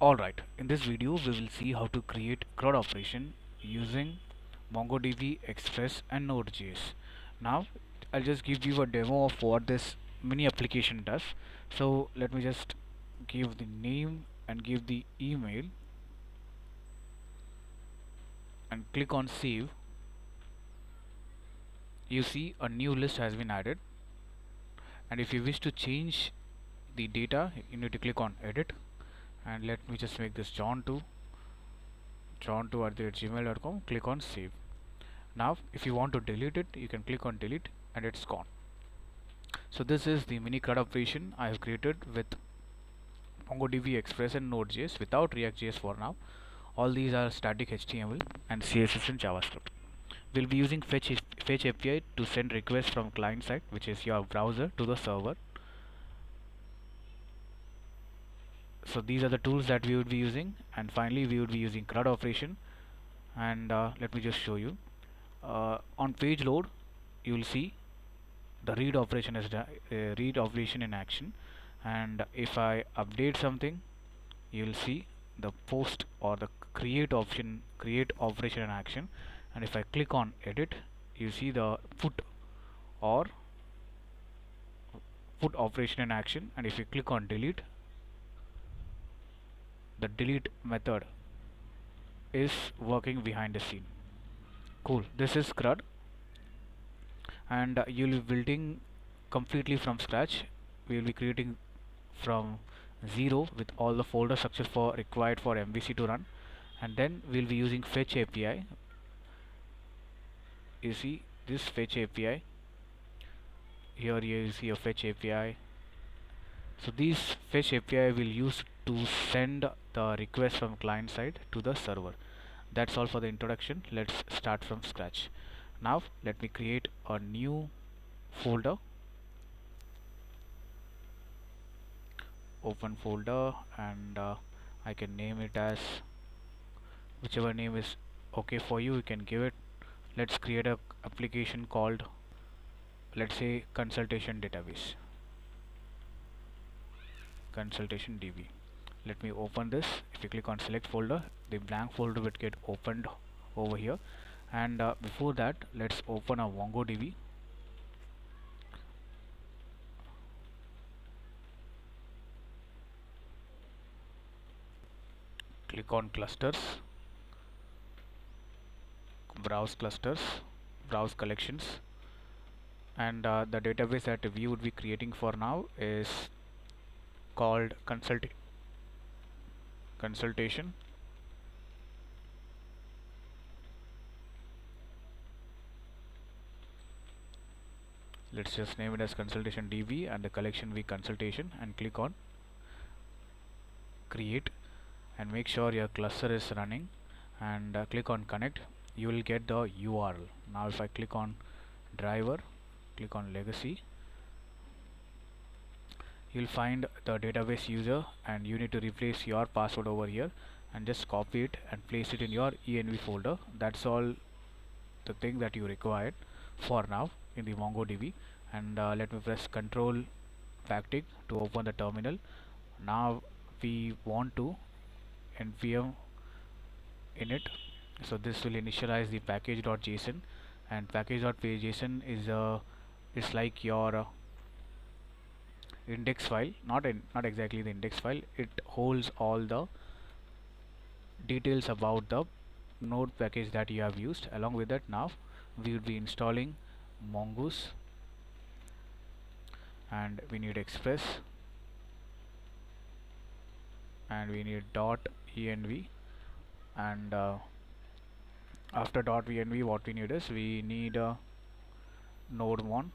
Alright, in this video we will see how to create CRUD operation using MongoDB, Express and Node.js. Now I'll just give you a demo of what this mini application does. So let me just give the name and give the email and click on save. You see a new list has been added, and if you wish to change the data you need to click on edit, and let me just make this john2@gmail.com. click on save. Now if you want to delete it, you can click on delete and it's gone. So this is the mini CRUD operation I have created with MongoDB, Express and Node.js without React.js for now. All these are static HTML and CSS and JavaScript. We'll be using fetch API to send requests from client side, which is your browser, to the server. So these are the tools that we would be using, and finally we would be using CRUD operation. And let me just show you. On page load you will see the read operation in action, and if I update something you will see the post or the create operation in action, and if I click on edit you see the put operation in action, and if you click on delete, the delete method is working behind the scene. Cool, this is CRUD, and you'll be building completely from scratch. We will be creating from zero with all the folder structures required for MVC to run, and then we'll be using fetch API. You see this fetch API here, you see a fetch API. So these fetch API will use to send the request from client side to the server. That's all for the introduction. Let's start from scratch. Now let me create a new folder, open folder, and I can name it as whichever name is okay for you, you can give it. Let's create a application called, let's say, consultation database, consultation DB. Let me open this. If you click on select folder, the blank folder will get opened over here, and before that let's open a MongoDB. Click on clusters, browse clusters, browse collections, and the database that we would be creating for now is called consultation. Let's just name it as consultation DB, and the collection be consultation, and click on create, and make sure your cluster is running, and click on connect. You will get the URL. Now if I click on driver, click on legacy, you'll find the database user, and you need to replace your password over here and just copy it and place it in your env folder. That's all the thing that you required for now in the MongoDB. And let me press control backtick to open the terminal. Now we want to npm init, so this will initialize the package.json, and package.json is like your index file, not exactly the index file. It holds all the details about the node package that you have used. Along with that, now we will be installing Mongoose, and we need Express, and we need .env, and after .env what we need is we need node1.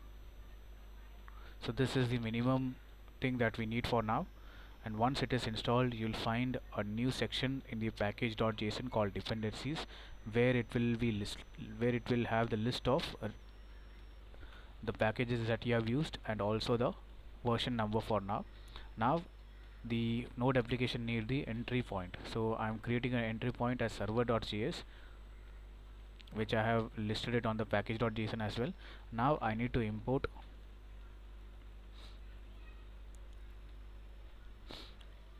So this is the minimum thing that we need for now, and once it is installed you'll find a new section in the package.json called dependencies, where it will have the list of the packages that you have used and also the version number for now. Now the node application need the entry point, so I'm creating an entry point as server.js, which I have listed it on the package.json as well. Now I need to import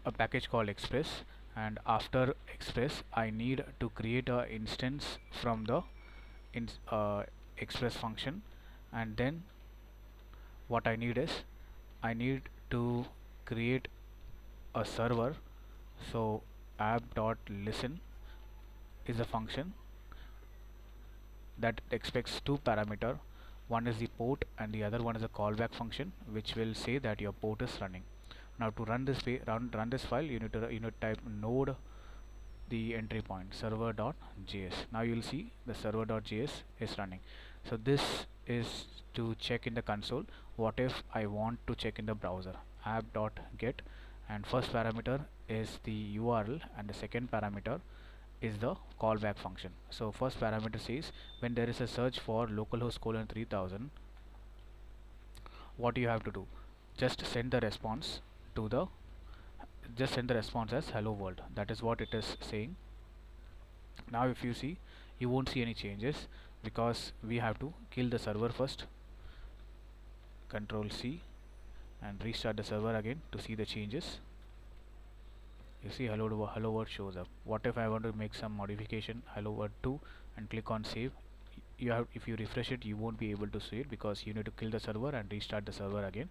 a package called Express, and after Express I need to create a instance from the Express function, and then what I need is I need to create a server. So app.listen is a function that expects two parameter. One is the port and the other one is a callback function which will say that your port is running. Now to run this run this file, you need to type node the entry point server.js. Now you will see the server.js is running. So this is to check in the console what if I want to check in the browser. App.get, and first parameter is the URL and the second parameter is the callback function. So first parameter says when there is a search for localhost :3000, what you have to do, just send the response to the as hello world. That is what it is saying. Now if you see, you won't see any changes because we have to kill the server first. Control C and restart the server again to see the changes. You see hello world shows up. What if I want to make some modification, hello world 2, and click on save? If you refresh it, you won't be able to see it because you need to kill the server and restart the server again.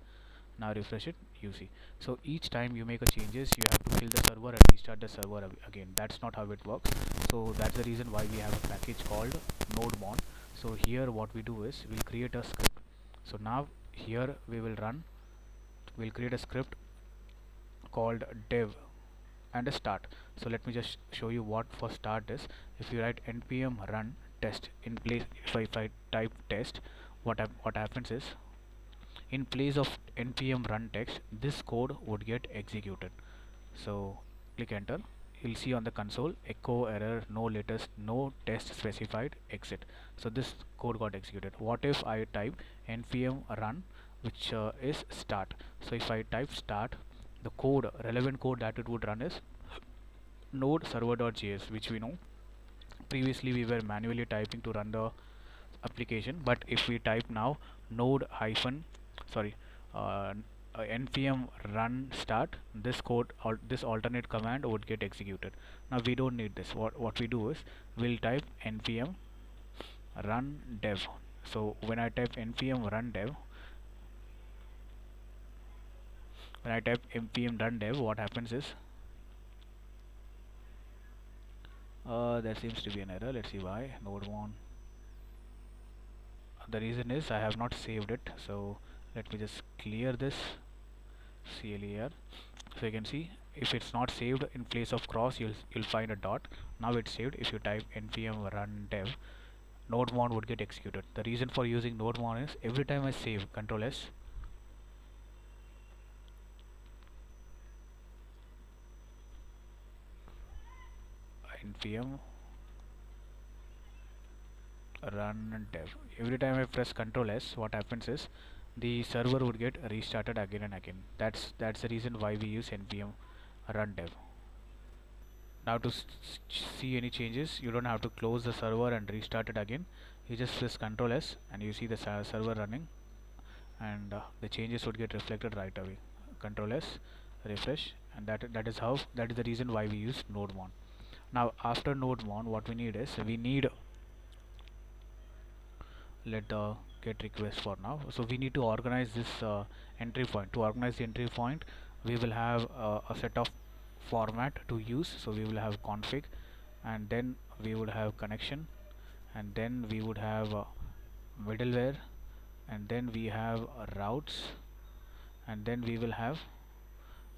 Now refresh it, you see. So each time you make a changes, you have to kill the server and restart the server again. That's not how it works. So that's the reason why we have a package called node.mon. So here what we do is we'll create a script. So now here we'll create a script called dev and a start. So let me just show you what for start is. If you write npm run test in place, if I type test, what happens is, in place of npm run text, this code would get executed. So click enter, you'll see on the console echo error, no test specified, exit. So this code got executed. What if I type npm run, which is start? So if I type start, the relevant code that it would run is node server.js, which we know previously we were manually typing to run the application. But if we type now node hyphen npm run start, this this alternate command would get executed. Now we don't need this. What we do is we'll type npm run dev. So when I type npm run dev, what happens is there seems to be an error. Let's see why. node.mon. The reason is I have not saved it. So let me just clear this clear. So you can see if it's not saved, in place of cross you'll find a dot. Now it's saved. If you type npm run dev, node.mon would get executed. The reason for using node.mon is every time I save, Control S, npm run dev, every time I press Control S, what happens is the server would get restarted again and again. That's the reason why we use npm run dev. Now to see any changes, you don't have to close the server and restart it again. You just press Control S and you see the server running, and the changes would get reflected right away. Control S, refresh, and that is the reason why we use node.mon. Now after node.mon, what we need is let get request for now. So we need to organize this entry point. To organize the entry point, we will have a set of format to use. So we will have config, and then we would have connection, and then we would have middleware, and then we have routes, and then we will have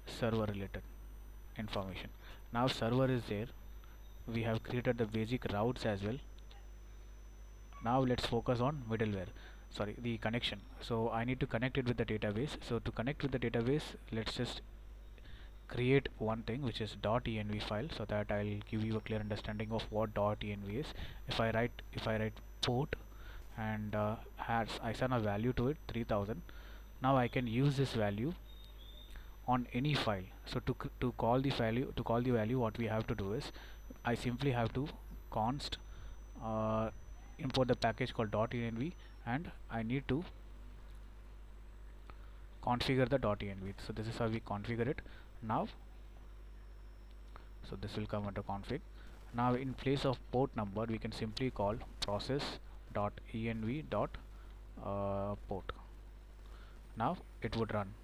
server related information. Now server is there, we have created the basic routes as well. Now let's focus on the connection. So I need to connect it with the database. So to connect with the database, let's just create one thing, which is .env file, so that I'll give you a clear understanding of what .env is. If I write port and I assign a value to it, 3000. Now I can use this value on any file. So to call the value, what we have to do is I simply have to const import the package called .env, and I need to configure the .env. So this is how we configure it. Now So this will come under config. Now in place of port number we can simply call process.env.port. Now it would run.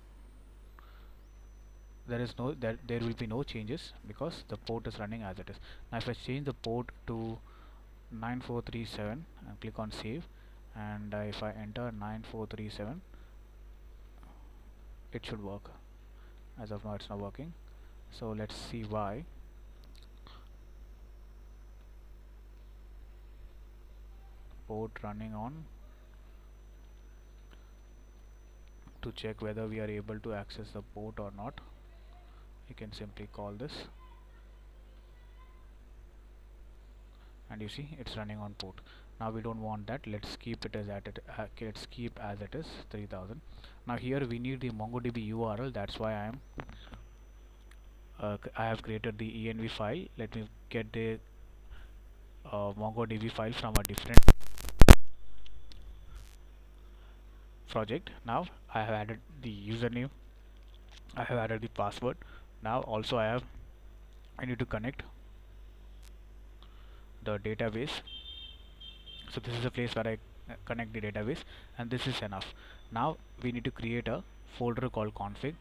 There will be no changes because the port is running as it is. Now if I change the port to 9437 and click on save, and if I enter 9437, it should work. As of now it's not working, so let's see why. Port running on. To check whether we are able to access the port or not, you can simply call this, and you see it's running on port. Now we don't want that. Let's keep it as let's keep as it is 3000. Now here we need the MongoDB URL. That's why I have created the env file. Let me get the MongoDB file from a different project. Now I have added the username, I have added the password. Now also I need to connect the database. So this is a place where I connect the database, and this is enough. Now we need to create a folder called config,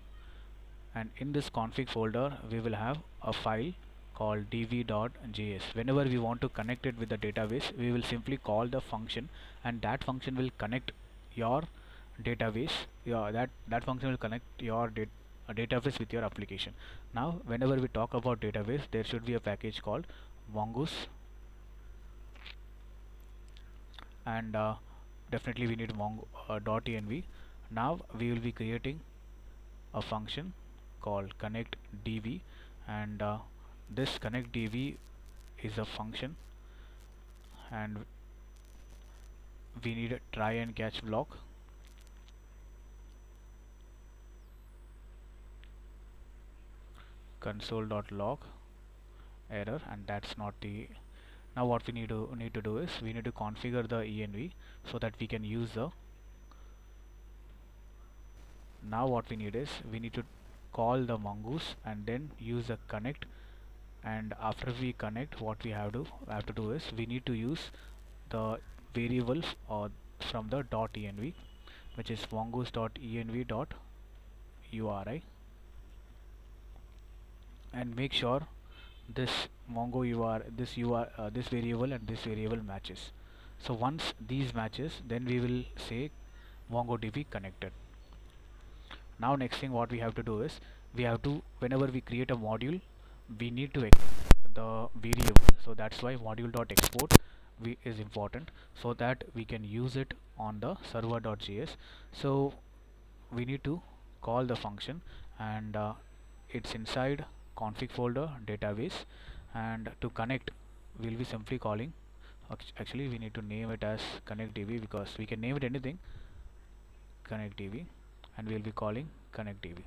and in this config folder we will have a file called dv.js. Whenever we want to connect it with the database, we will simply call the function, and that function will connect your database. That function will connect your database with your application. Now whenever we talk about database, there should be a package called Mongoose, and definitely we need .env. Now we will be creating a function called connect dv, and this connect dv is a function, and we need a try and catch block. Console.log error, and that's not the. Now what we need to do is we need to configure the env so that we can use the. Now what we need is we need to call the mongoose and then use the connect, and after we connect, what we have to do is we need to use the variable from the .env, which is mongoose.env.uri, and make sure this this variable and this variable matches. So once these matches, then we will say MongoDB connected. Now next thing what we have to do is we have to, whenever we create a module, we need to export the variable. So that's why module.export is important, so that we can use it on the server.js. So we need to call the function, and it's inside config folder database, and to connect we'll be simply calling, actually we need to name it as connectdb, because we can name it anything, connectdb, and we'll be calling connectdb.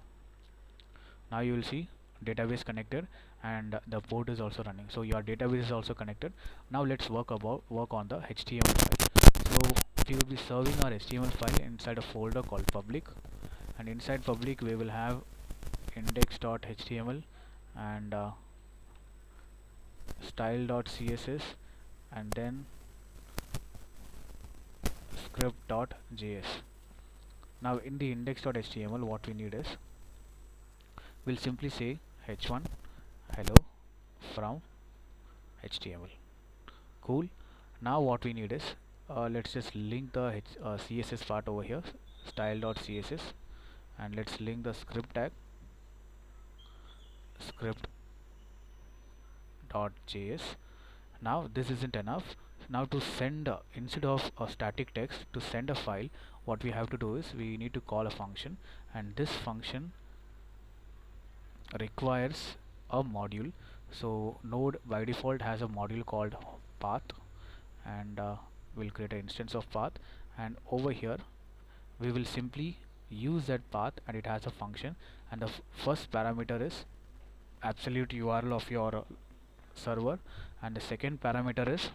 Now you will see database connected, and the port is also running, so your database is also connected. Now let's work on the HTML file. So we will be serving our HTML file inside a folder called public, and inside public we will have index.html and style.css, and then script.js. Now in the index.html, what we need is we'll simply say h1 hello from HTML. Cool. Now what we need is let's just link the CSS part over here, style.css, and let's link the script tag, script.js. Now this isn't enough. Now to send instead of a static text, to send a file, what we have to do is we need to call a function, and this function requires a module. So Node by default has a module called path, and we'll create an instance of path, and over here we will simply use that path, and it has a function, and the first parameter is absolute URL of your server, and the second parameter is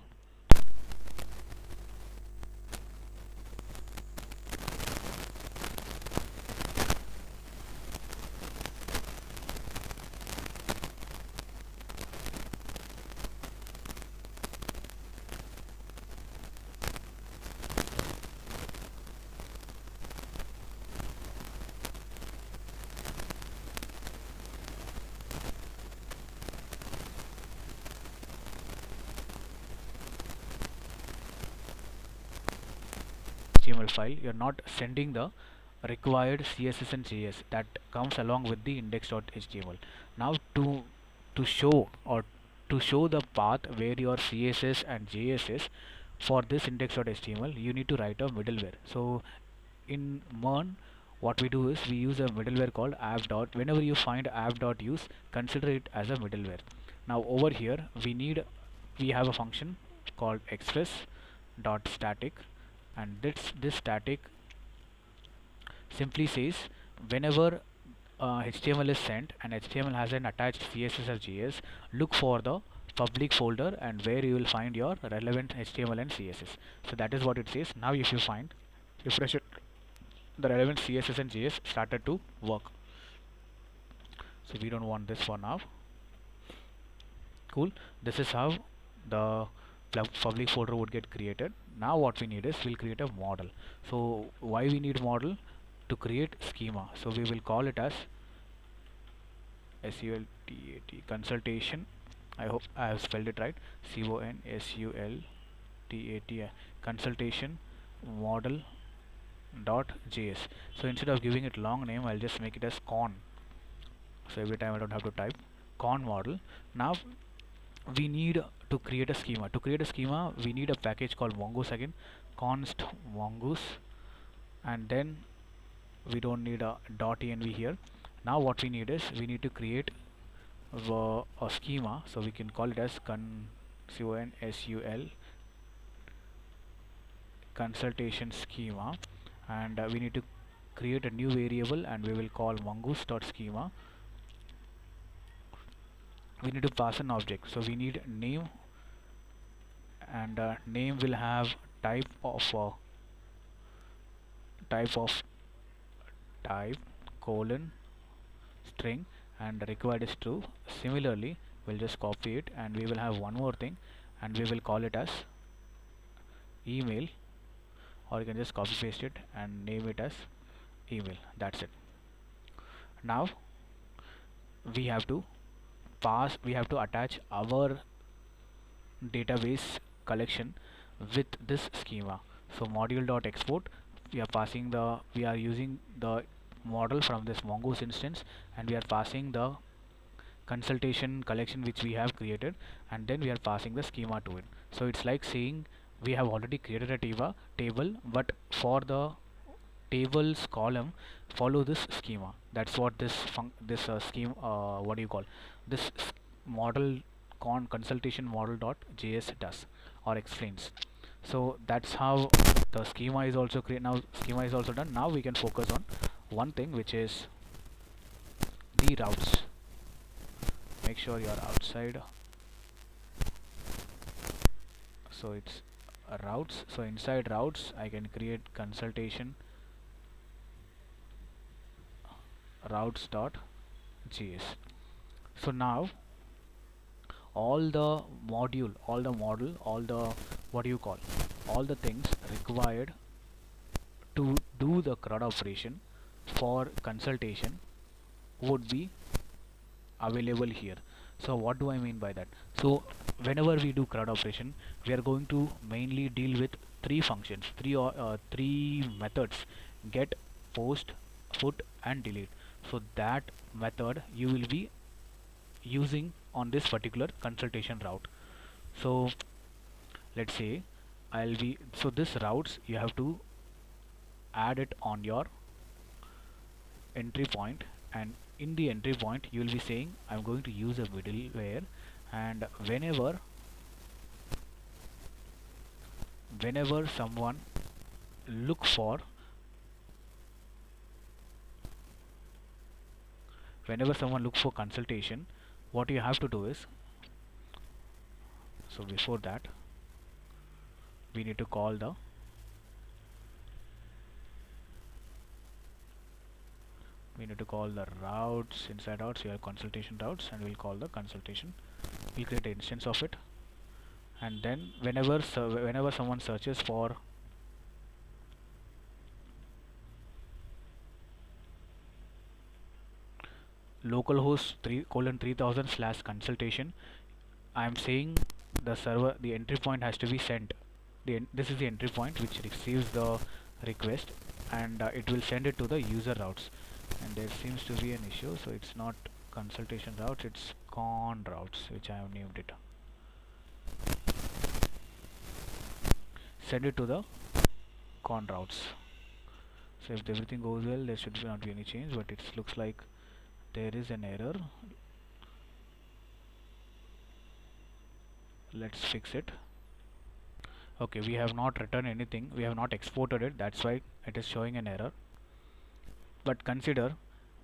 HTML file, you're not sending the required CSS and JS that comes along with the index.html. Now to show or to show the path where your CSS and JS is for this index.html, you need to write a middleware. So in MERN, what we do is we use a middleware called app dot. Whenever you find app.use, consider it as a middleware. Now over here we have a function called express.static, and this static simply says whenever HTML is sent and HTML has an attached CSS or JS, look for the public folder and where you will find your relevant HTML and CSS. So that is what it says. Now if you refresh it, the relevant CSS and JS started to work. So we don't want this for now. Cool. This is how the public folder would get created. Now what we need is we'll create a model. So why we need model? To create schema. So we will call it as SULTAT consultation. I hope I have spelled it right. CONSULTAT consultation model.js. So instead of giving it long name, I'll just make it as con. So every time I don't have to type con model. Now we need to create a schema. To create a schema, we need a package called Mongoose again. Const Mongoose, and then we don't need a .env here. Now what we need is we need to create a schema, so we can call it as consul consultation schema, and we need to create a new variable and we will call mongoose.schema. We need to pass an object, so we need name, and name will have type colon string, and required is true. Similarly, we'll just copy it and we will have one more thing, and we will call it as email, or you can just copy paste it and name it as email. That's it. Now we have to attach our database collection with this schema. So module.export, we are using the model from this Mongoose instance, and we are passing the consultation collection which we have created, and then we are passing the schema to it. So it's like saying we have already created a table, but for the tables column, follow this schema. That's what this model consultation model.js does or explains. So that's how the schema is also created. Now schema is also done. Now we can focus on one thing, which is the routes. Make sure you are outside. So it's routes. So inside routes I can create consultation routes.js. So now all the things required to do the CRUD operation for consultation would be available here. So what do I mean by that? So whenever we do CRUD operation, we are going to mainly deal with three functions, three methods: get, post, put, and delete. So that method you will be using on this particular consultation route. So let's say this routes, you have to add it on your entry point, and in the entry point you will be saying I'm going to use a middleware, and whenever someone look for consultation, what you have to do is, so before that we need to call the routes. Inside routes you have consultation routes, and we'll call the consultation. We'll create an instance of it, and then whenever someone searches for localhost 3:3000/consultation, I am saying the entry point has to be sent. This is the entry point which receives the request, and it will send it to the user routes. And there seems to be an issue, so it's not consultation routes, it's con routes, which I have named it. Send it to the con routes. So if everything goes well, there should not be any change, but it looks like there is an error. Let's fix it. Okay, we have not written anything, we have not exported it, that's why it is showing an error. But consider,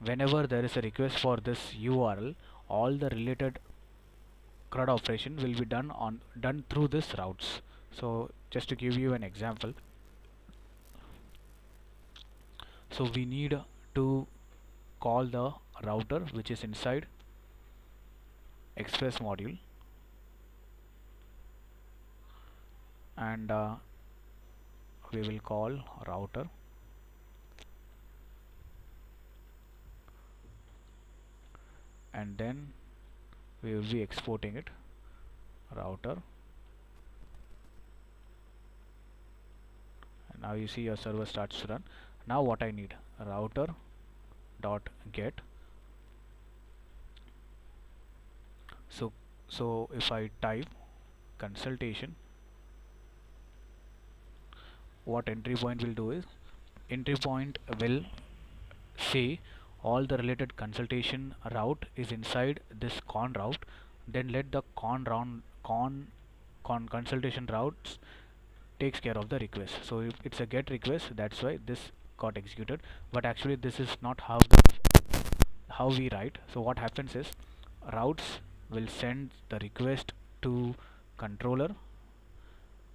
whenever there is a request for this URL, all the related CRUD operation will be done through this routes. So just to give you an example, so we need to call the router which is inside Express module, and we will call router, and then we will be exporting it, router. And now you see your server starts to run. Now what I need, router dot get. So if I type consultation, what entry point will do is, entry point will say all the related consultation route is inside this con route, then let the consultation routes takes care of the request. So if it's a get request, that's why this got executed, but actually this is not how we write. So what happens is, routes will send the request to controller,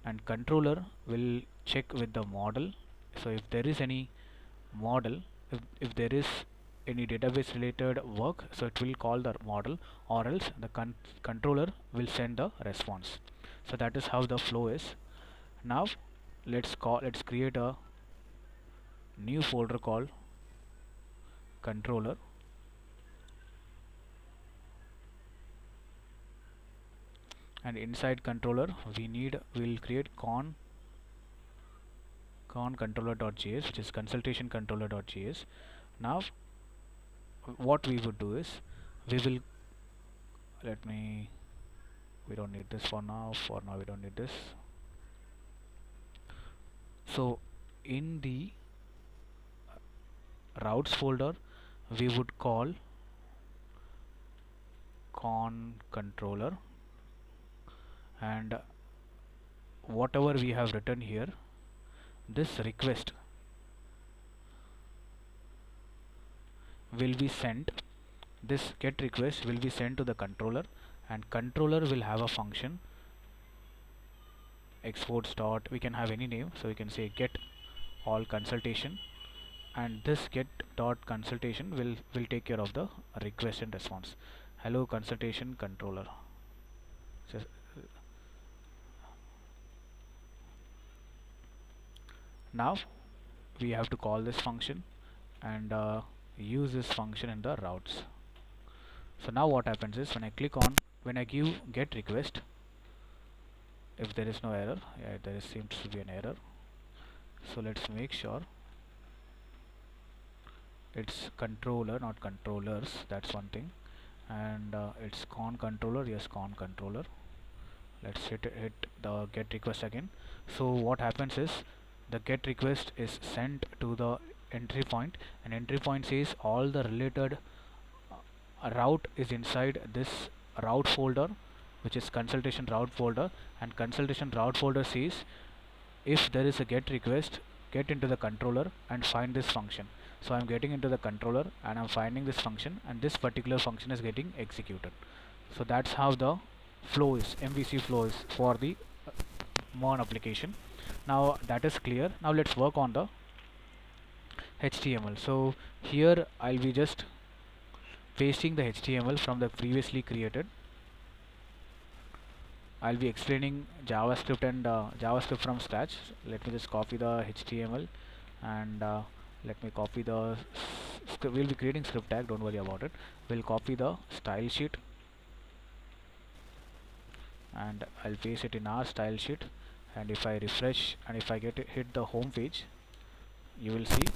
and controller will check with the model. So if there is any model, if there is any database related work, so it will call the model, or else the controller will send the response. So that is how the flow is. Now let's create a new folder called controller, and inside controller we'll create con controller.js, which is consultation controller.js. Now what we would do is, we don't need this for now we don't need this. So in the routes folder we would call con controller, and whatever we have written here, this request will be sent, this get request will be sent to the controller, and controller will have a function exports dot, we can have any name, so we can say get all consultation, and this get dot consultation will take care of the request and response. Hello consultation controller. Just now we have to call this function and use this function in the routes. So now what happens is, when I give get request, if there is no error, yeah, seems to be an error. So let's make sure it's controller, not controllers, that's one thing, and it's con controller, yes, con controller. Let's hit the get request again. So what happens is, the get request is sent to the entry point, and entry point says all the related route is inside this route folder, which is consultation route folder, and consultation route folder says, if there is a get request, get into the controller and find this function. So I'm getting into the controller and I'm finding this function, and this particular function is getting executed. So that's how the flow is, MVC flow is for the MERN application. Now that is clear. Now let's work on the HTML. So here I'll be just pasting the HTML from the previously created. I'll be explaining JavaScript and JavaScript from scratch. Let me just copy the HTML, and let me copy the we'll be creating script tag, don't worry about it. We'll copy the style sheet and I'll paste it in our style sheet, and if I refresh and if I hit the home page, you will see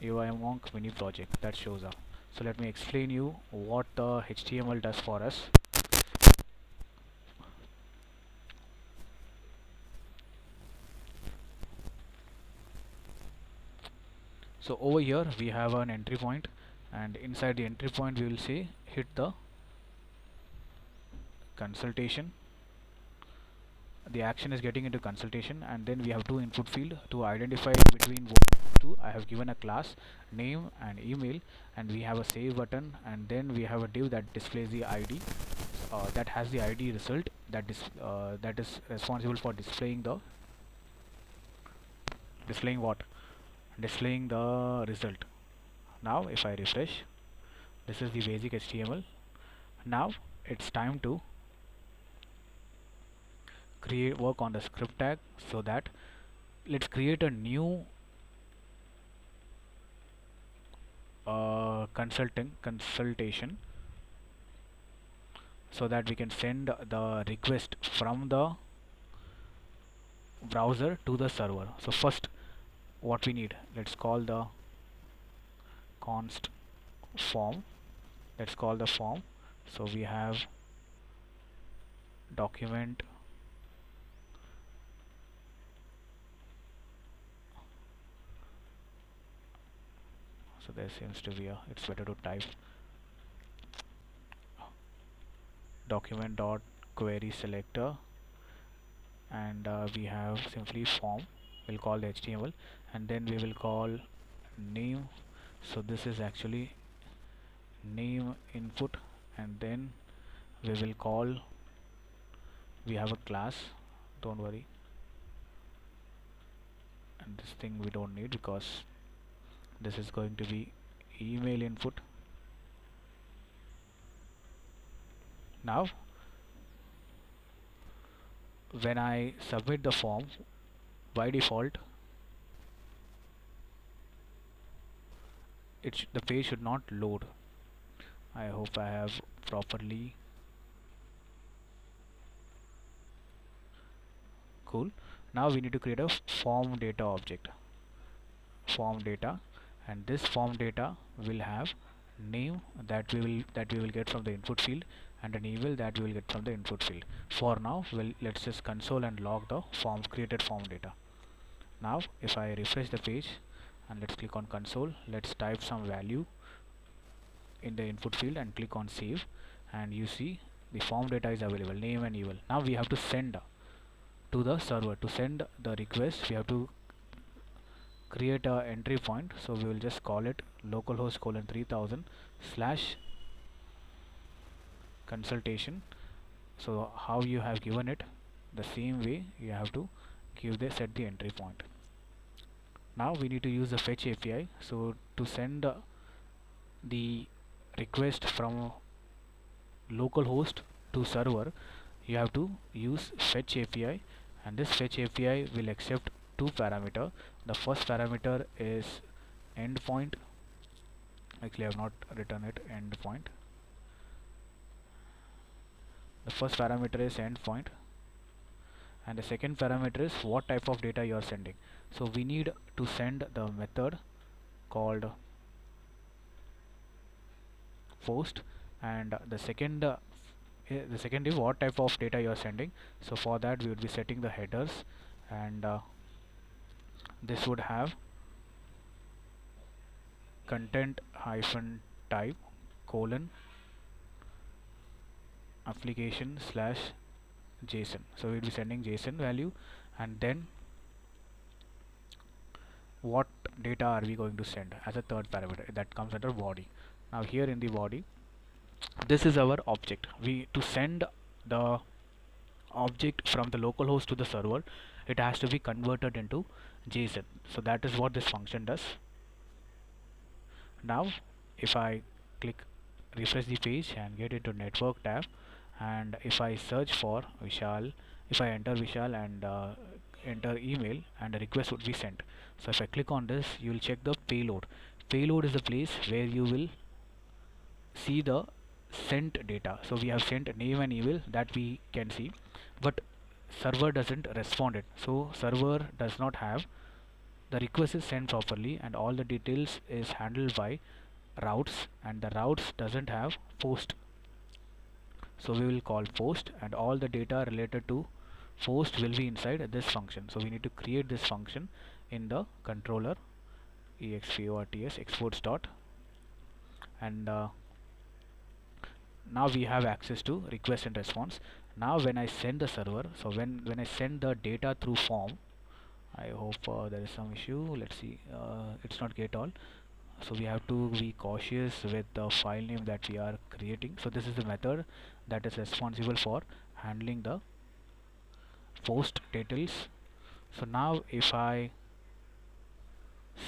UIMonk mini project that shows up. So let me explain you what the HTML does for us. So over here we have an entry point, and inside the entry point we will say hit the consultation. The action is getting into consultation, and then we have two input field to identify between two. I have given a class name and email, and we have a save button, and then we have a div that displays the ID, that has the ID result that is responsible for displaying the displaying the result. Now if I refresh, this is the basic HTML. Now it's time to work on the script tag, so that let's create a new consultation, so that we can send the request from the browser to the server. So first what we need, let's call the const form. Let's call the form. So we have document so there seems to be a, it's better to type document dot query selector, and we have simply form. We'll call the HTML, and then we will call name. So this is actually name input, and then we will call, we have a class, don't worry, and this thing we don't need because this is going to be email input. Now when I submit the form, by default the page should not load. I hope I have properly. Cool. Now we need to create a form data object, form data, and this form data will have name that we will get from the input field, and an email that we will get from the input field. For now, let's just console and log the form created form data. Now if I refresh the page and let's click on console, let's type some value in the input field and click on save, and you see the form data is available, name and email. Now we have to send to the server. To send the request, we have to create a entry point. So we will just call it localhost :3000 / consultation. So how you have given it, the same way you have to set the entry point. Now we need to use the fetch API. So to send the request from localhost to server, you have to use fetch API, and this fetch API will accept two parameters. The first parameter is endpoint. Actually I have not written it, endpoint. The first parameter is endpoint, and the second parameter is what type of data you are sending. So we need to send the method called post, and the second is what type of data you are sending. So for that we would be setting the headers, and this would have content hyphen type colon application / JSON. So we'll be sending JSON value, and then what data are we going to send as a third parameter that comes under body. Now here in the body, this is our object. To send the object from the localhost to the server, it has to be converted into JSON. So that is what this function does. Now if I refresh the page and get into network tab, and if I search for Vishal, if I enter Vishal and enter email, and a request would be sent. So if I click on this, you will check the payload. Payload is the place where you will see the sent data. So we have sent name and email that we can see, but server doesn't respond it. So server does not have the request is sent properly and all the details is handled by routes, and the routes doesn't have post. So we will call post, and all the data related to post will be inside this function. So we need to create this function in the controller exports exports dot, and now we have access to request and response. Now when I send the server, so when I send the data through form, I hope there is some issue. Let's see, it's not get all. So we have to be cautious with the file name that we are creating. So this is the method that is responsible for handling the post details. So now if I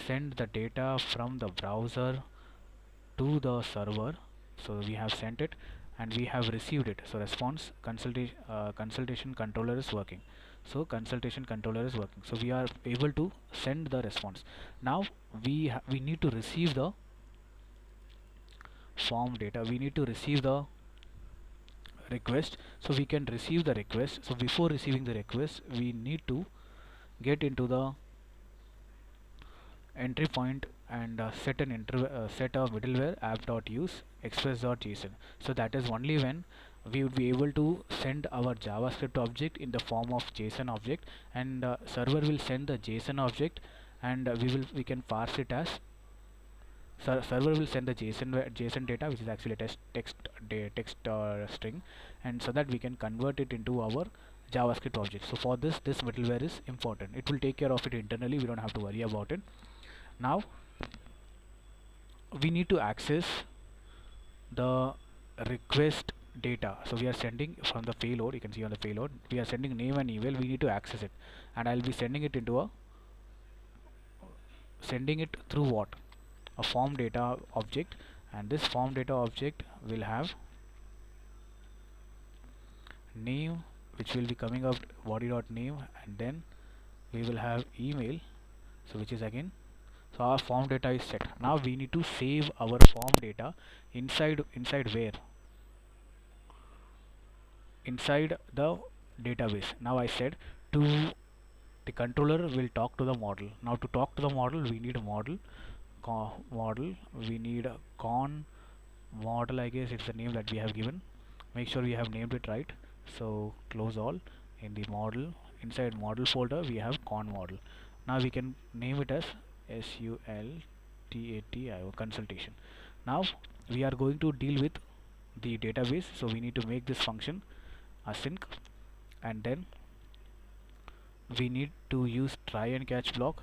send the data from the browser to the server, so we have sent it and we have received it. So response consultation controller is working. So consultation controller is working. So we are able to send the response. Now we need to receive the form data. We need to receive the request. So we can receive the request. So before receiving the request, we need to get into the entry point and set a middleware app.use express.json. So that is only when we would be able to send our JavaScript object in the form of JSON object, and server will send the JSON object, and we can parse it as server will send the JSON data, which is actually a text string, and so that we can convert it into our JavaScript object. So for this middleware is important. It will take care of it internally. We don't have to worry about it. Now we need to access the request data. So we are sending from the payload. You can see on the payload we are sending name and email. We need to access it, and I'll be sending it through what? A form data object, and this form data object will have name, which will be coming up body.name, and then we will have email, so which is again, so our form data is set. Now we need to save our form data inside where? Inside the database. Now I said to the controller will talk to the model. Now to talk to the model, we need a model. We need a con model, I guess it's the name that we have given. Make sure we have named it right. So close all. In the model, inside model folder, we have con model. Now we can name it as SULTATIO consultation. Now we are going to deal with the database, so we need to make this function async, and then we need to use try and catch block.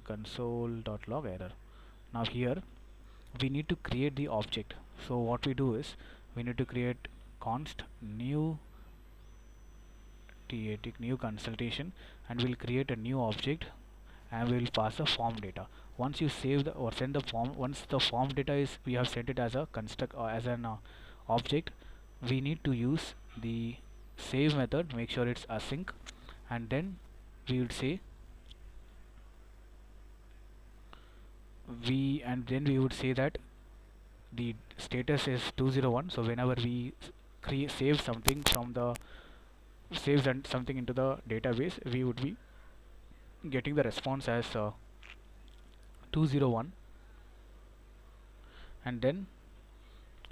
Console.log error. Now here we need to create the object. So what we do is we need to create const new consultation, and we'll create a new object, and we will pass the form data. Once you save the or send the form, once the form data is we have sent it as a construct or as an object, we need to use the save method. Make sure it's async, and then we would say we would say that the status is 201. So whenever we save something from the something into the database, we would be getting the response as 201, and then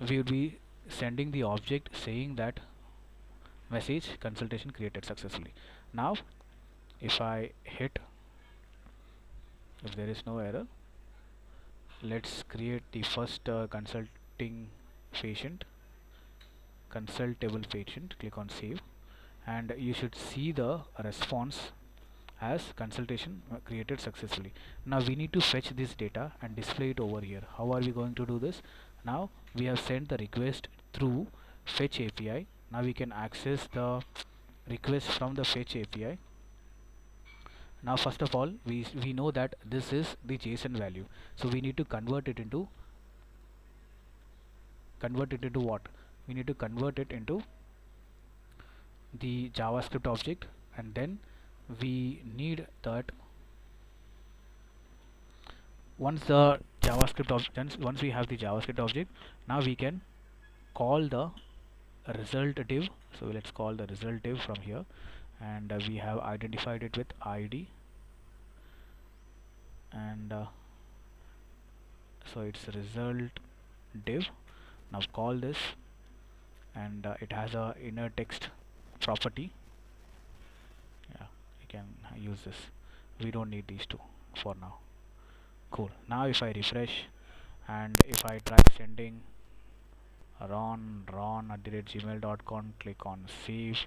we would be sending the object saying that message consultation created successfully. Now if I hit, if there is no error, let's create the first consultable patient. Click on save, and you should see the response as consultation created successfully. Now we need to fetch this data and display it over here. How are we going to do this? Now we have sent the request through fetch API. Now we can access the request from the fetch API. Now first of all, we know that this is the JSON value, so we need to convert it into what? We need to convert it into the JavaScript object, and then we need that once the JavaScript object. Once we have the JavaScript object, now we can call the result div. So let's call the result div from here, and we have identified it with ID, and so it's result div. Now call this, and it has a inner text property. Yeah, we can use this. We don't need these two for now. Cool. Now if I refresh, and if I try sending ron@gmail.com, click on save,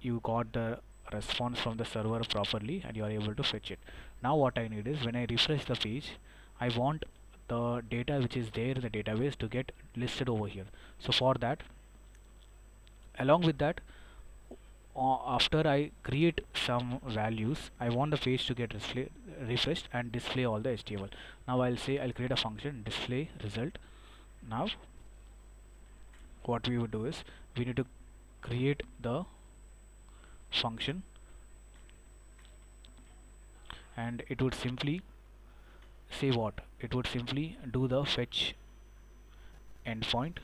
you got the response from the server properly, and you are able to fetch it. Now what I need is, when I refresh the page, I want the data which is there in the database to get listed over here. So for that, along with that, after I create some values, I want the page to get refreshed and display all the HTML. Now I'll create a function display result. Now what we would do is, we need to create the function, and it would simply say what? It would simply do the fetch endpoint,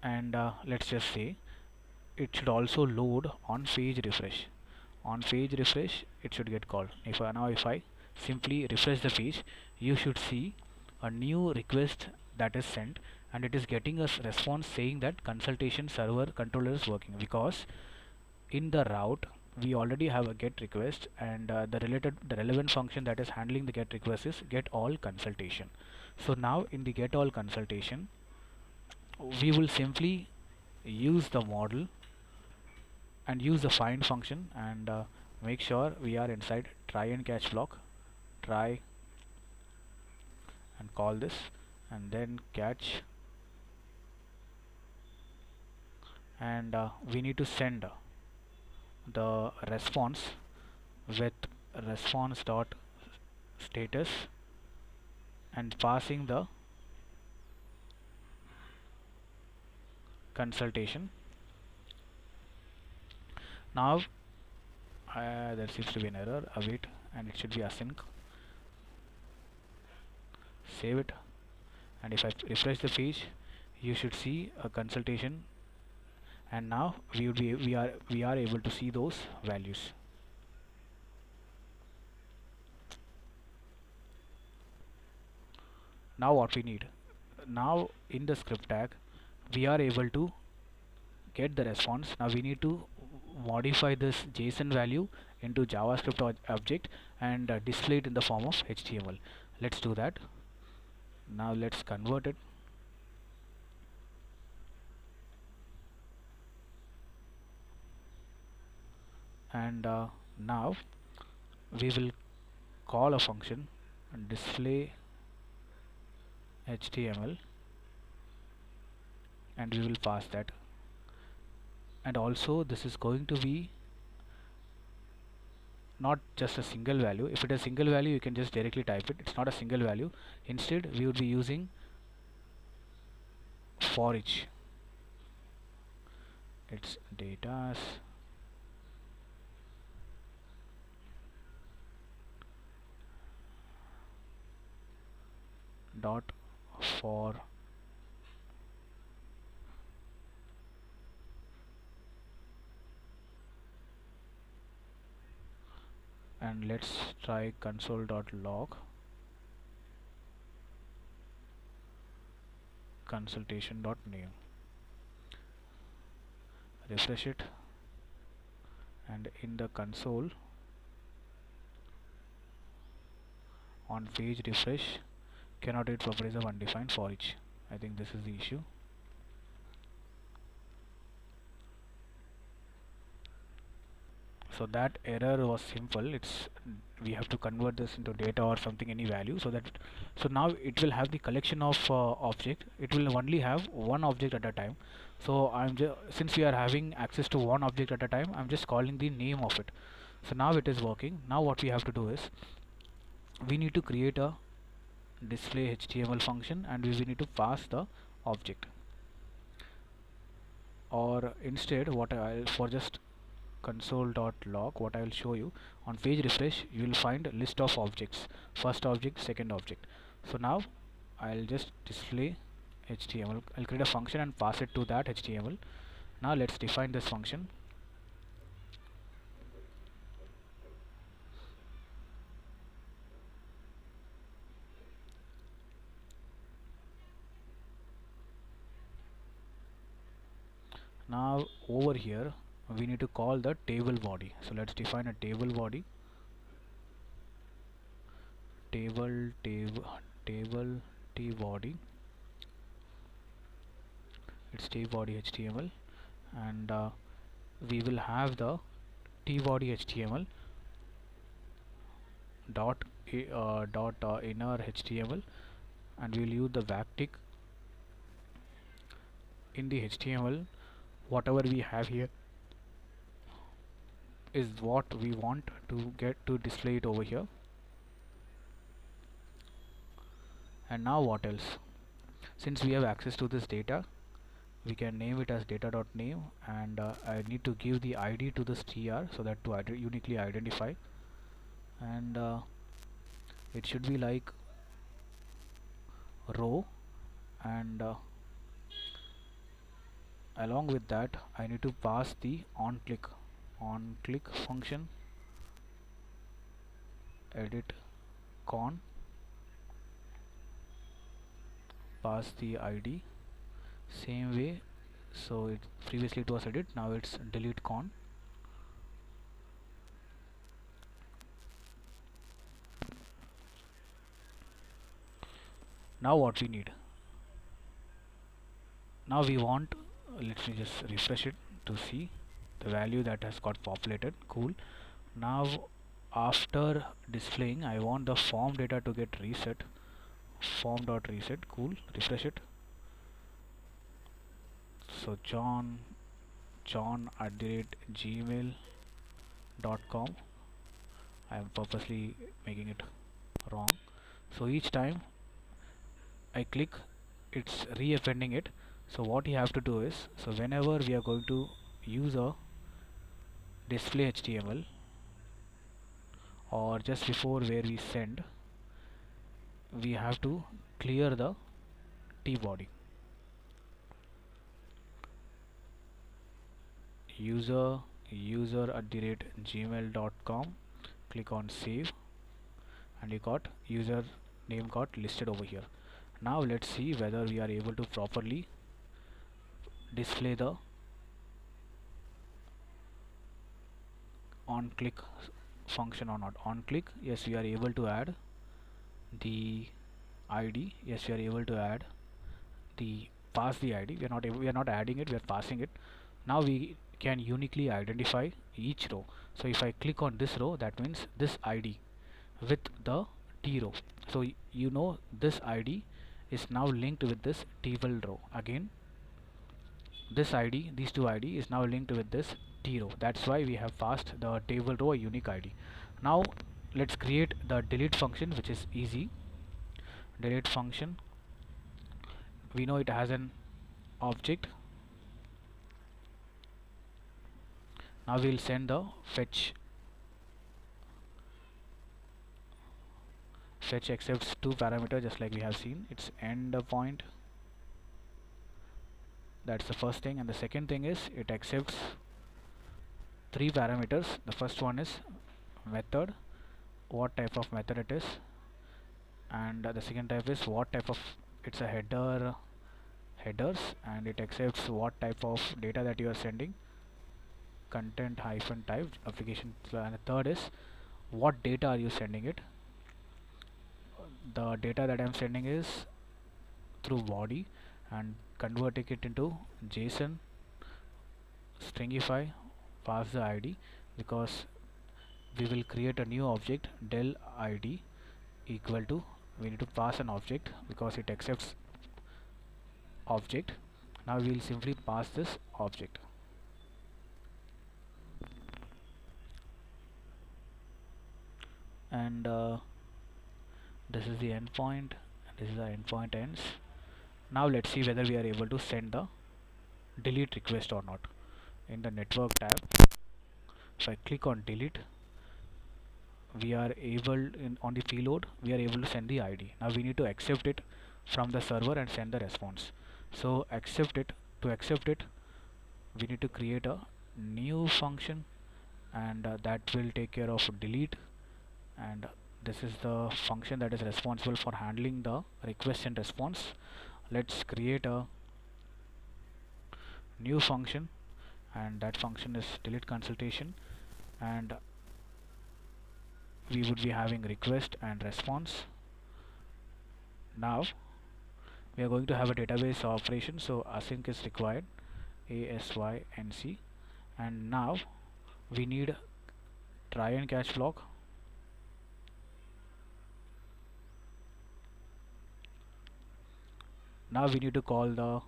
and let's just say it should also load on page refresh. On page refresh, it should get called. If I simply refresh the page, you should see a new request that is sent, and it is getting a response saying that consultation server controller is working, because in the route we already have a get request, and the relevant function that is handling the get request is get all consultation. So now in the get all consultation, we will simply use the model and use the find function, and make sure we are inside try and catch block. Try and call this, and then catch, and we need to send the response with response dot status, and passing the consultation. Now there seems to be an error. Await, and it should be async. Save it, and if I refresh the page, you should see a consultation, and now we are able to see those values. Now what we need, now in the script tag, we are able to get the response. Now we need to modify this JSON value into JavaScript object, and display it in the form of HTML. Let's do that. Now let's convert it, and now we will call a function display HTML, and we will pass that. And also this is going to be not just a single value. If it is a single value, you can just directly type it. It's not a single value. Instead we would be using for each. It's data dot for and let's try console.log consultation.name. Refresh it, and in the console on page refresh, cannot read properties of undefined for each. I think this is the issue. So that error was simple. We have to convert this into data or something, any value, so now it will have the collection of object. It will only have one object at a time. So since we are having access to one object at a time, I'm just calling the name of it. So now it is working. Now what we have to do is, we need to create a display HTML function, and we need to pass the object. Or instead, what for just console.log, what I will show you, on page refresh you will find a list of objects, first object, second object. So now I'll just display HTML. I'll create a function and pass it to that HTML. Now let's define this function. Now over here we need to call the table body. So let's define a table body. Table t body. It's t body HTML, and we will have the t body HTML dot inner HTML, and we will use the backtick in the HTML. Whatever we have here is what we want to get to display it over here. And now what else? Since we have access to this data, we can name it as data.name, and I need to give the ID to this tr so that to uniquely identify, and it should be like row, and along with that I need to pass the on click function, edit con, pass the ID same way. So it previously it was edit, now it's delete con. Now what we need, now we want, let me just refresh it to see the value that has got populated. Cool. Now after displaying I want the form data to get reset, form.reset. Cool. Refresh it. So john @gmail.com. I am purposely making it wrong. So each time I click, it's reappending it. So what you have to do is, so whenever we are going to use a display HTML, or just before where we send, we have to clear the t body. user @gmail.com, click on save, and you got user name got listed over here. Now let's see whether we are able to properly display the on click function or not. On click, yes, we are able to add the ID. Yes, we are able to add the pass the ID. We are not adding it, we are passing it. Now we can uniquely identify each row. So if I click on this row, that means this ID with the t row. So you know this ID is now linked with this table row. Again, this ID, these two ID is now linked with this t row. That's why we have passed the table row a unique ID. Now let's create the delete function, which is easy. Delete function, we know it has an object. Now we'll send the fetch accepts two parameters, just like we have seen. It's end point, that's the first thing, and the second thing is it accepts three parameters. The first one is method, what type of method it is, and the second type is what type of, it's a headers, and it accepts what type of data that you are sending, content hyphen type application, and the third is what data are you sending it. The data that I am sending is through body, and converting it into JSON stringify, pass the ID, because we will create a new object del ID equal to, we need to pass an object because it accepts object. Now we will simply pass this object. And this is the endpoint, this is the endpoint ends. Now let's see whether we are able to send the delete request or not. In the network tab, If I click on delete, we are able on the payload we are able to send the ID. Now we need to accept it from the server and send the response. So accept it. To accept it, we need to create a new function, and that will take care of delete, and this is the function that is responsible for handling the request and response. Let's create a new function, and that function is delete consultation, and we would be having request and response. Now we are going to have a database operation, so async is required, async, and now we need try and catch block. Now we need to call the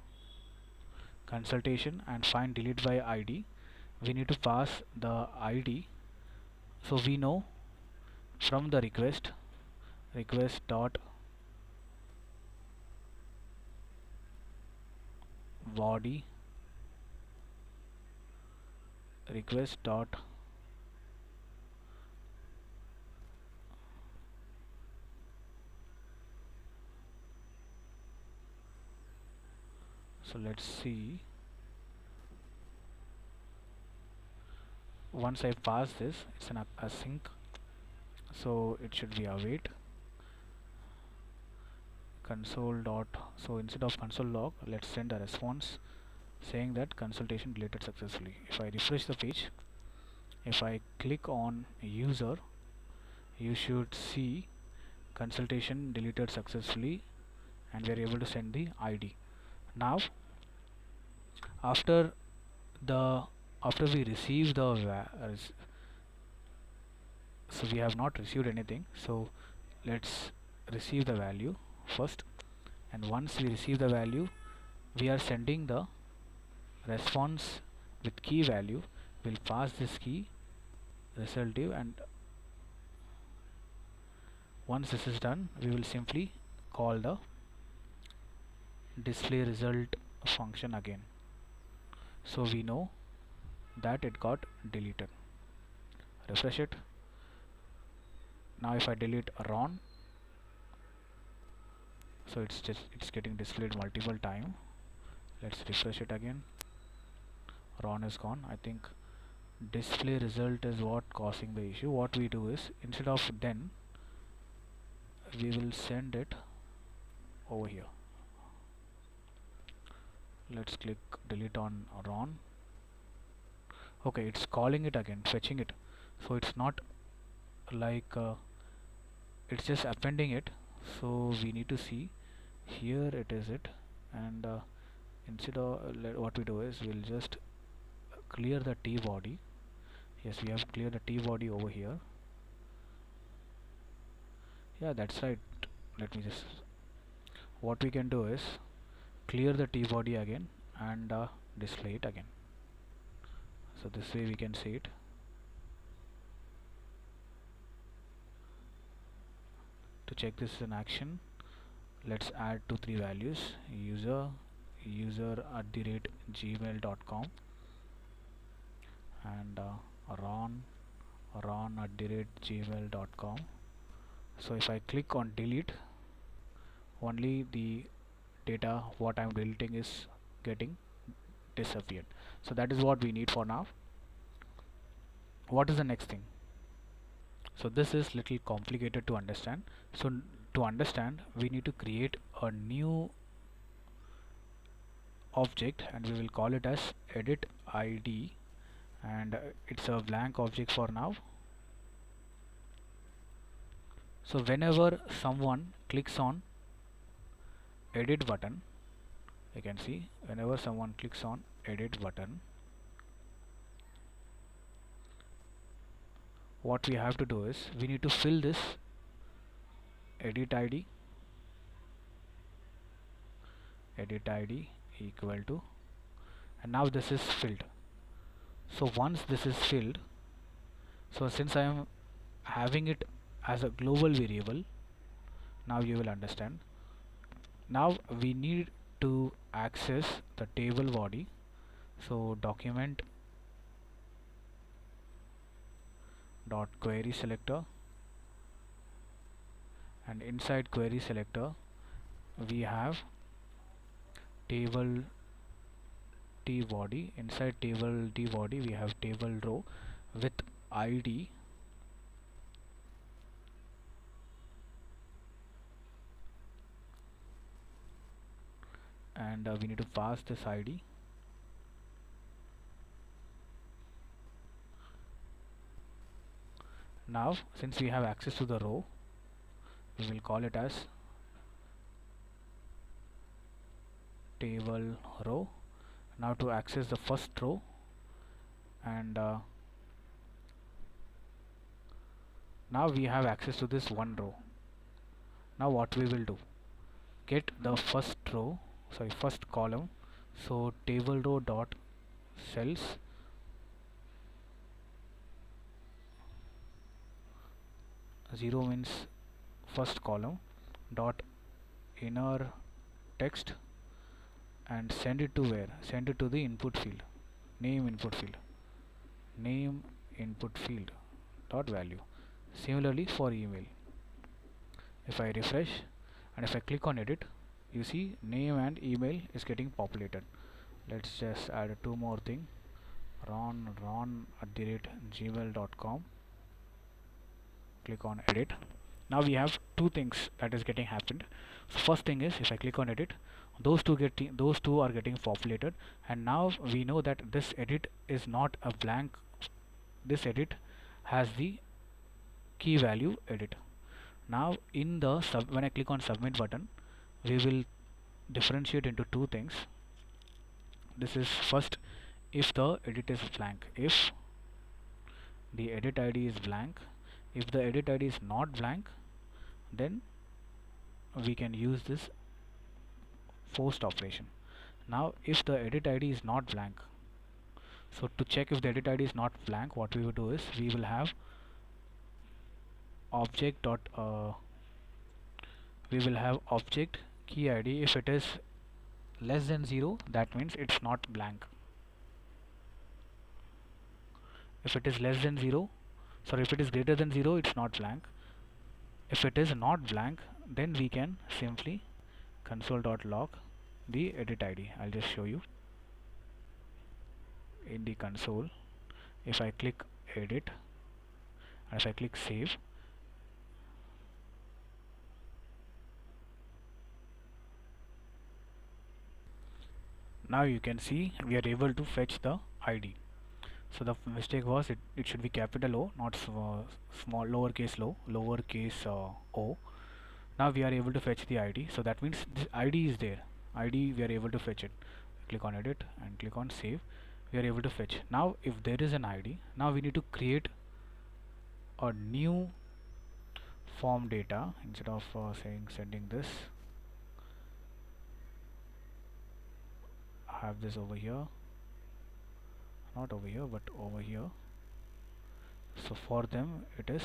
consultation and find delete by ID. We need to pass the ID, so we know from the request dot body request dot so let's see. Once I pass this, it's an async, so it should be await console dot. So instead of console log, let's send a response saying that consultation deleted successfully. If I refresh the page, if I click on user, you should see consultation deleted successfully, and we are able to send the ID. Now after we receive the so we have not received anything, so let's receive the value first, and once we receive the value, we are sending the response with key value. We'll pass this key resultive, and once this is done, we will simply call the display result function again, so we know that it got deleted. Refresh it. Now if I delete Ron, so it's getting displayed multiple time. Let's refresh it again. Ron is gone. I think display result is what causing the issue. What we do is, instead of then, we will send it over here. Let's click delete on Ron. Okay, it's calling it again, fetching it, so it's not like it's just appending it. So we need to see here it is it, and instead of what we do is, we'll just clear the T body. Yes, we have cleared the T body over here. Yeah, that's right. Let me just, what we can do is clear the T body again and display it again, so this way we can see it. To check this in action, let's add 2-3 values: user @gmail.com and ron @gmail.com. so if I click on delete, only the data what I'm deleting is getting disappeared. So that is what we need for now. What is the next thing? So this is little complicated to understand. So to understand, we need to create a new object, and we will call it as edit ID, and it's a blank object for now. So whenever someone clicks on edit button, you can see whenever someone clicks on edit button, what we have to do is, we need to fill this edit ID equal to, and now this is filled. So once this is filled, so since I am having it as a global variable, now you will understand. Now we need to access the table body, so document dot query selector, and inside query selector we have table t body. Inside table t body we have table row with id, and we need to pass this id. Now since we have access to the row, we will call it as table row. Now to access the first row, and now we have access to this one row. Now what we will do, get the first column. So table row dot cells, zero means first column, dot inner text, and send it to where? Send it to the input field, name input field dot value. Similarly for email, if I refresh and if I click on edit, you see name and email is getting populated. Let's just add two more thing, ron@gmail.com. click on edit. Now we have two things that is getting happened. So first thing is, if I click on edit, those two are getting populated, and now we know that this edit is not a blank. This edit has the key value edit. Now in the when I click on submit button, we will differentiate into two things. This is first, if the edit is blank, if the edit id is blank. If the edit id is not blank, then we can use this post operation. Now if the edit id is not blank, so to check if the edit id is not blank, what we will do is we will have object dot object key id. If it is less than 0, that means it's not blank. If it is less than 0, sorry, if it is greater than 0, it's not blank. If it is not blank, then we can simply console.log the edit id. I'll just show you. In the console, if I click edit and if I click save, now you can see we are able to fetch the id. So the mistake was it should be capital O, not small lowercase o. Now we are able to fetch the id, so that means this id is there. Id, we are able to fetch it. Click on edit and click on save. We are able to fetch. Now if there is an id, now we need to create a new form data. Instead of sending this, I have this over here, not over here but over here. So for them it is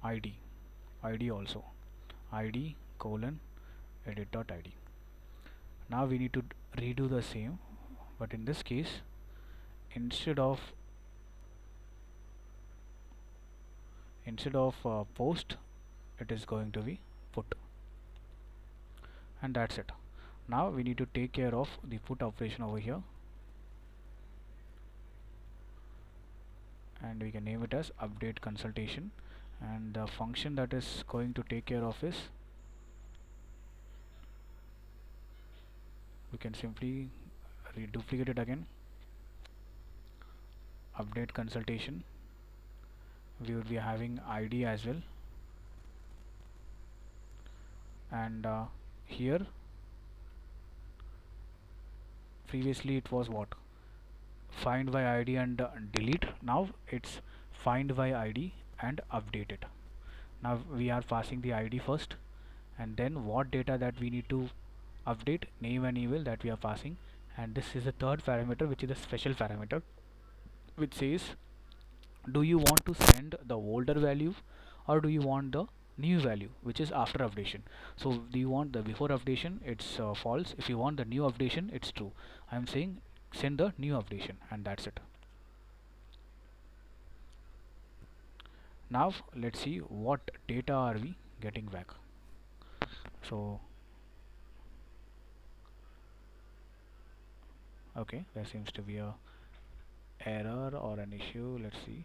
id also, id colon edit.id. Now we need to redo the same, but in this case, instead of post, it is going to be put, and that's it. Now we need to take care of the put operation over here, and we can name it as update consultation, and the function that is going to take care of is, we can simply reduplicate it again, update consultation. We would be having id as well, and here previously it was what, find by id and delete. Now it's find by id and update it. Now we are passing the id first, and then what data that we need to update, name and email, that we are passing, and this is the third parameter, which is a special parameter, which says, do you want to send the older value or do you want the new value, which is after updation. So do you want the before updation, it's false. If you want the new updation, it's true. I'm saying send the new updation, and that's it. Now let's see what data are we getting back. So okay, there seems to be a error or an issue. Let's see.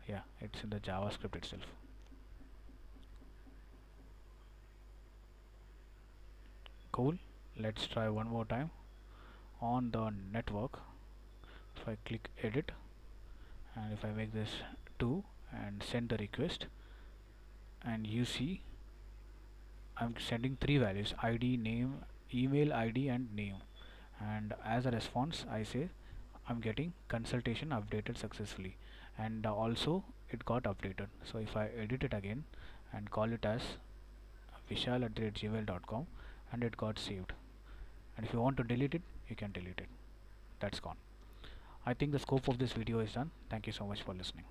Yeah, it's in the JavaScript itself. Cool. Let's try one more time. On the network, if I click edit and if I make this 2 and send the request, and you see I'm sending 3 values: ID, name, email ID and name, and as a response I say I'm getting consultation updated successfully, and also it got updated. So if I edit it again and call it as vishal@gmail.com, and it got saved, and if you want to delete it, you can delete it. That's gone. I think the scope of this video is done. Thank you so much for listening.